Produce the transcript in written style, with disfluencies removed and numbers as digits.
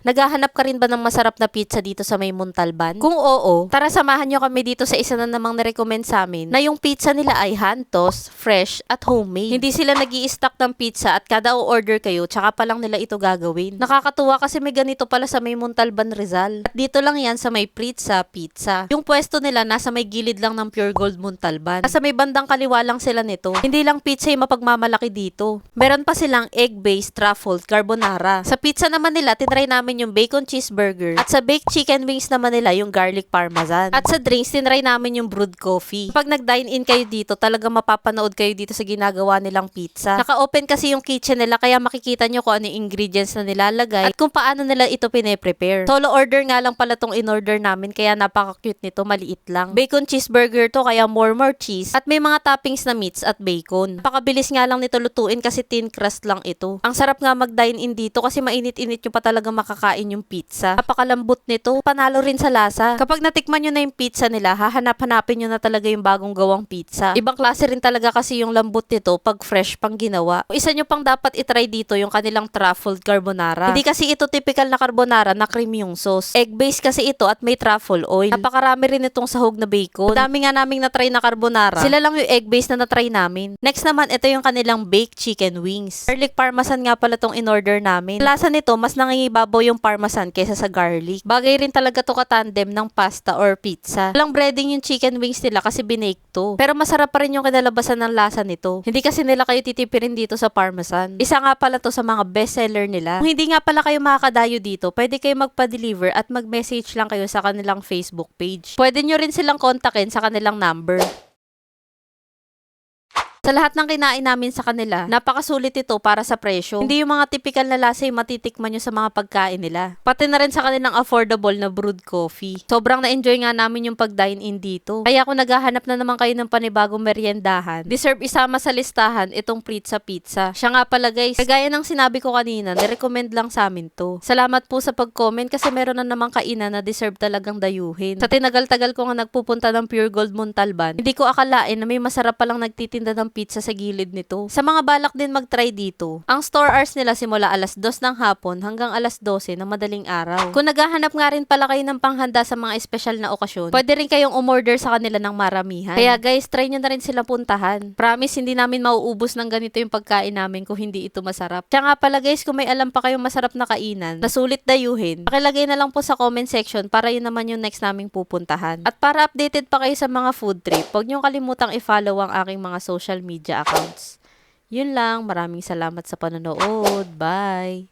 Naghahanap ka rin ba ng masarap na pizza dito sa May Montalban? Kung oo, tara samahan nyo kami dito sa isa na namang na-recommend sa amin na yung pizza nila ay hand-tossed, fresh, at homemade. Hindi sila nag-i-stock ng pizza at kada o-order kayo, tsaka pa lang nila ito gagawin. Nakakatuwa kasi may ganito pala sa May Montalban, Rizal. At dito lang yan sa May Pizza. Yung pwesto nila nasa may gilid lang ng Pure Gold Montalban. Nasa may bandang kaliwa lang sila nito. Hindi lang pizza yung mapagmamalaki dito. Meron pa silang egg-based truffle carbonara. Sa pizza naman nila, tinry namin yung bacon cheeseburger. At sa baked chicken wings naman nila, yung garlic parmesan. At sa drinks, tinry namin yung brewed coffee. Kapag nag-dine-in kayo dito, talaga mapapanood kayo dito sa ginagawa nilang pizza. Naka-open kasi yung kitchen nila, kaya makikita nyo kung ano yung ingredients na nilalagay at kung paano nila ito pine-prepare. Solo order nga lang pala tong in-order namin, kaya napaka-cute nito, maliit lang. Bacon cheeseburger to, kaya more cheese. At may mga toppings na meats at bacon. Napakabilis nga lang nito lutuin kasi thin crust lang ito. Ang sarap nga mag-dine-in dito kasi mainit-init nyo pa talaga makakain yung pizza. Napakalambot nito, panalo rin sa lasa. Kapag natikman nyo na yung pizza nila, hahanap-hanapin nyo na talaga yung bagong gawang pizza. Ibang klase rin talaga kasi yung lambot nito pag fresh pang ginawa. Isa nyo pang dapat itry dito yung kanilang truffle carbonara. Hindi kasi ito typical na carbonara na cream yung sauce. Egg-based kasi ito at may truffle oil. Napakarami rin itong sahog na bacon. Dami nga naming na-try na carbonara. Sila lang yung egg-based na na-try namin. Next naman, ito yung kanilang baked chicken wings. Garlic parmesan nga pala tong in-order namin. Lasa nito, mas nangingibabaw yung parmesan kaysa sa garlic. Bagay rin talaga to katandem ng pasta or pizza. Walang breading yung chicken wings nila kasi binake to. Pero masarap pa rin yung kinalabasan ng lasa nito. Hindi kasi nila kayo titipirin dito sa parmesan. Isa nga pala to sa mga bestseller nila. Kung hindi nga pala kayo makakadayo dito, pwede kayo magpa-deliver at mag-message lang kayo sa kanilang Facebook page. Pwede nyo rin silang kontakin sa kanilang number. Sa lahat ng kinain namin sa kanila, napakasulit ito para sa presyo. Hindi yung mga typical na lasa yung matitikman nyo sa mga pagkain nila. Pati na rin sa kanilang affordable na brewed coffee. Sobrang na-enjoy nga namin yung pag-dine-in dito. Kaya kung naghahanap na naman kayo ng panibagong meriendahan, deserve isama sa listahan itong Pizza. Siya nga pala guys, kagaya ng sinabi ko kanina, nirecommend lang sa amin to. Salamat po sa pag-comment kasi meron na namang kainan na deserve talagang dayuhin. Sa tinagal-tagal ko nga nagpupunta ng Pure Gold Montalban, hindi ko akalain na may masarap palang nagtitinda ng pizza sa gilid nito. Sa mga balak din mag-try dito, ang store hours nila simula alas 2 ng hapon hanggang alas 12 ng madaling araw. Kung naghahanap nga rin pala kayo ng panghanda sa mga espesyal na okasyon, pwede rin kayong umorder sa kanila ng maramihan. Kaya guys, try nyo na rin sila puntahan. Promise, hindi namin mauubos ng ganito yung pagkain namin kung hindi ito masarap. Kaya nga pala guys, kung may alam pa kayong masarap na kainan, na sulit dayuhin, pakilagay na lang po sa comment section para yun naman yung next naming pupuntahan. At para updated pa kayo sa mga food trip, huwag nyo kalimutang i-follow ang aking mga social media accounts. Yun lang, maraming salamat sa panonood. Bye!